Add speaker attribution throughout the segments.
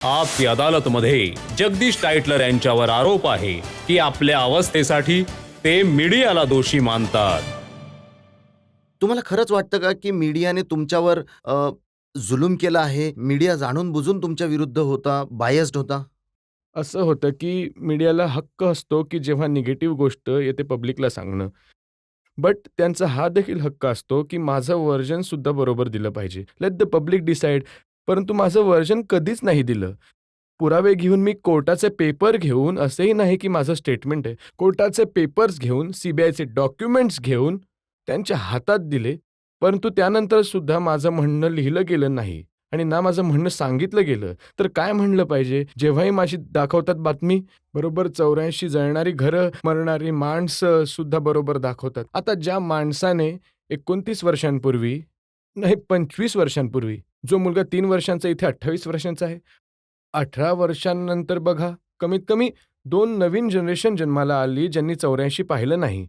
Speaker 1: आप की अदालतमध्ये जगदीश टाइटलर यांच्यावर आरोप आहे की आपल्या अवस्थेसाठी ते मीडियाला दोषी मानतात.
Speaker 2: तुम्हाला खरंच वाटतं का की मीडियाने तुमच्यावर जुलूम केला आहे? मीडिया जाणून बुजून तुमच्या विरुद्ध होता, बायस्ड होता?
Speaker 3: असं होतं की मीडियाला हक्क असतो की जेव्हा निगेटिव्ह गोष्ट येते पब्लिकला सांगणं. बट त्यांचा हा देखील हक्क असतो की माझं व्हर्जन सुद्धा बरोबर दिलं पाहिजे. Let the public decide. परंतु माझं व्हर्जन कधीच नाही दिलं. पुरावे घेऊन मी कोर्टाचे पेपर घेऊन असंही नाही की माझं स्टेटमेंट आहे. कोर्टाचे पेपर्स घेऊन, सीबीआयचे डॉक्युमेंट्स घेऊन त्यांच्या हातात दिले. परंतु त्यानंतर सुद्धा माझं म्हणणं लिहिलं गेलं नाही आणि ना माझं म्हणणं सांगितलं गेलं. तर काय म्हणलं पाहिजे? जेव्हाही माझी दाखवतात बातमी, बरोबर 84 जळणारी घरं, मरणारी माणसं सुद्धा बरोबर दाखवतात. आता ज्या माणसाने 29 वर्षांपूर्वी, नाही 25 वर्षांपूर्वी, जो मुलगा 3 वर्षांचा इथे 28 वर्षांचा आहे. 18 वर्षांनंतर बघा, कमीत कमी 2 नवीन जनरेशन जन्माला आली, ज्यांनी 84 पाहिलं नाही.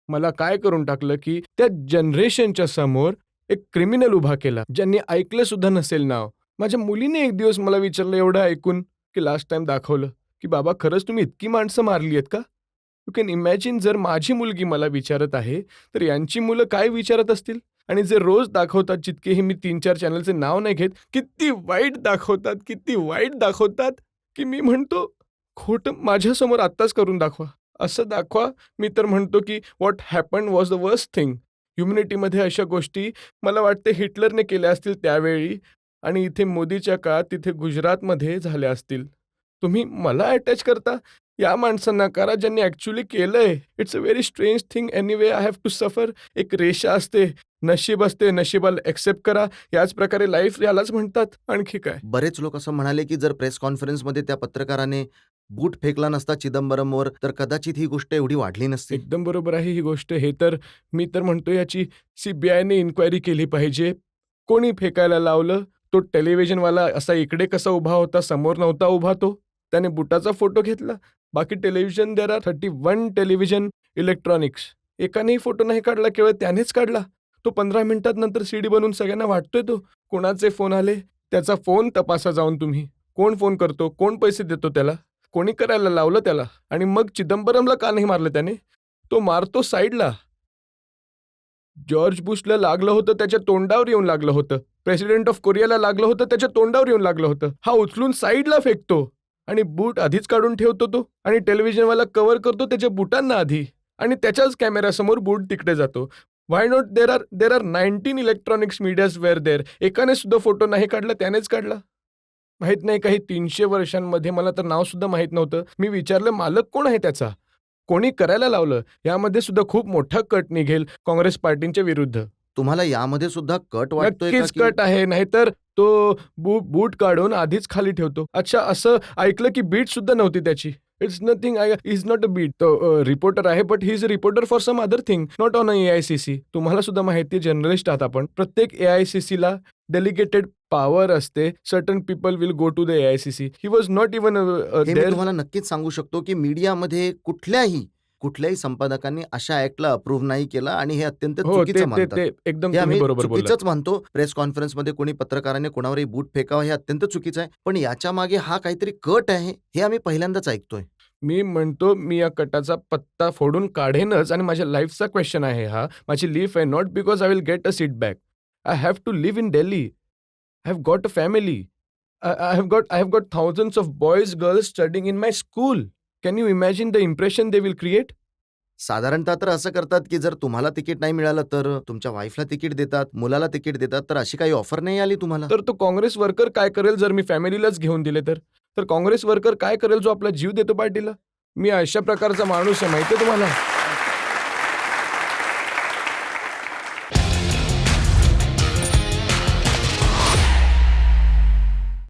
Speaker 3: मला काय करून टाकलं, की त्या जनरेशनच्या समोर एक क्रिमिनल उभा केला, ज्यांनी ऐकलं सुद्धा नसेल नाव. माझ्या मुलीने एक दिवस मला विचारलं एवढं ऐकून, की लास्ट टाईम दाखवलं, की "बाबा खरंच तुम्ही इतकी माणसं मारली आहेत का?" यू कॅन इमॅजिन जर माझी मुलगी मला विचारत आहे, तर यांची मुलं काय विचारत असतील? आणि जे रोज दाखवतात, जितकेही मी 3-4 चॅनलचे नाव नाही घेत, किती वाईट दाखवतात, किती वाईट दाखवतात, की मी म्हणतो, खोटं माझ्यासमोर आत्ताच करून दाखवा. असं दाखवा, मी तर म्हणतो, की what happened was the worst thing. ह्युमॅनिटीमध्ये अशा गोष्टी मला वाटते हिटलरने केल्या असतील त्यावेळी आणि इथे मोदीच्या काळात तिथे गुजरातमध्ये झाल्या असतील. तुम्ही मला अटॅच करता? या माणसांना करा ज्यांनी ॲक्च्युअली केलंय. It's a very strange thing anyway I have to suffer. एक रेषा असते, नशीब असते, नशिबाला एक्सेप्ट करा. याच प्रकारे लाईफ यालाच म्हणतात. आणखी काय?
Speaker 2: बरेच लोक असं म्हणाले की जर प्रेस कॉन्फरन्समध्ये त्या पत्रकाराने बूट फेकला नसता चिदंबरमवर, तर कदाचित ही गोष्ट एवढी वाढली नसती.
Speaker 3: एकदम बरोबर आहे ही गोष्ट. हे तर मी तर म्हणतो याची सीबीआयने इन्क्वायरी केली पाहिजे. कोणी फेकायला लावलं? तो टेलिव्हिजनवाला असा इकडे कसा उभा होता? समोर नव्हता उभा तो? त्याने बुटाचा फोटो घेतला. बाकी television there are 31 television electronics. एकानेही फोटो नाही काढला, केवळ त्यानेच काढला. तो 15 मिनिटात नंतर सीडी बनवून सगळ्यांना वाटतोय तो. कोणाचे फोन आले? त्याचा फोन तपासा जाऊन तुम्ही. कोण फोन करतो? कोण पैसे देतो त्याला? कोणी करायला लावलं त्याला? आणि मग चिदंबरमला का नाही मारलं त्याने? तो मारतो साईडला. जॉर्ज बुशला लागलं होतं, त्याच्या तोंडावर येऊन लागलं होतं. प्रेसिडेंट ऑफ कोरियाला लागलं होतं, त्याच्या तोंडावर येऊन लागलं होतं. हा उचलून साईडला फेकतो आणि बूट आधीच काढून ठेवतो तो आणि टेलिव्हिजनवाला कव्हर करतो त्याच्या बुटांना आधी आणि त्याच्याच कॅमेऱ्यासमोर बूट तिकडे जातो. Why not there are 19 electronics medias were there. एकाने सुद्धा फोटो नाही काढला, त्यानेच काढला. माहित नाही काही 300 वर्षांमध्ये मला तर नाव सुद्धा माहित नव्हतं. मी विचारलं मालक कोण आहे त्याचा? कोणी करायला लावलं? यामध्ये सुद्धा खूप मोठा कट निघेल काँग्रेस पार्टींच्या विरुद्ध.
Speaker 2: तुम्हाला यामध्ये सुद्धा कट वाटतोय का
Speaker 3: नक्कीच
Speaker 2: की
Speaker 3: कट आहे. नाहीतर तो बूट काढून आधीच खाली ठेवतो. अच्छा असं ऐकलं की बीट सुद्धा नव्हती त्याची. It's nothing is not a beat. तो रिपोर्टर आहे but he is a reporter for some other thing not on AICC. तुम्हाला सुद्धा माहिती आहे जर्नलिस्ट आहात आपण. प्रत्येक एआयसीसीला डेलिगेटेड पॉवर असते. Certain people will go to the AICC. He was not even
Speaker 2: हे मी तुम्हाला नक्कीच सांगू शकतो की मीडियामध्ये कुठल्याही संपादकांनी अशा ऍक्टला अप्रूव्ह नाही केला आणि हे अत्यंत चुकीचं मानतात.
Speaker 3: ते एकदम
Speaker 2: हे
Speaker 3: तुम्ही
Speaker 2: आम्ही
Speaker 3: बरोबर बोललात.
Speaker 2: चुकीचंच मानतो. प्रेस कॉन्फरन्समध्ये कोणी पत्रकाराने कोणावरही बूट फेकावं हे अत्यंत चुकीचं आहे. पण याच्या मागे हा काहीतरी कट आहे हे आम्ही पहिल्यांदाच ऐकतोय.
Speaker 3: मी म्हणतो मी या कटाचा पत्ता फोडून काढेनच आणि माझ्या लाईफचा क्वेश्चन आहे हा. माझी लाईफ आहे not because I will get a seat back. I have to live in Delhi. I have got a family. I have got thousands of boys, girls studying in my school. Can you imagine the impression they will create?
Speaker 2: साधारणतः तर असं करतात की जर तुम्हाला ticket नाही मिळालं तर तुमच्या वाईफला तिकीट देतात, मुलाला तिकीट देतात. तर अशी काही ऑफर नाही आली तुम्हाला?
Speaker 3: तर तो काँग्रेस वर्कर काय करेल जर मी फॅमिलीलाच घेऊन दिले तर? तर काँग्रेस वर्कर काय करेल जो आपला जीव देतो पार्टीला? मी अशा प्रकारचा माणूस आहे माहिती आहे तुम्हाला?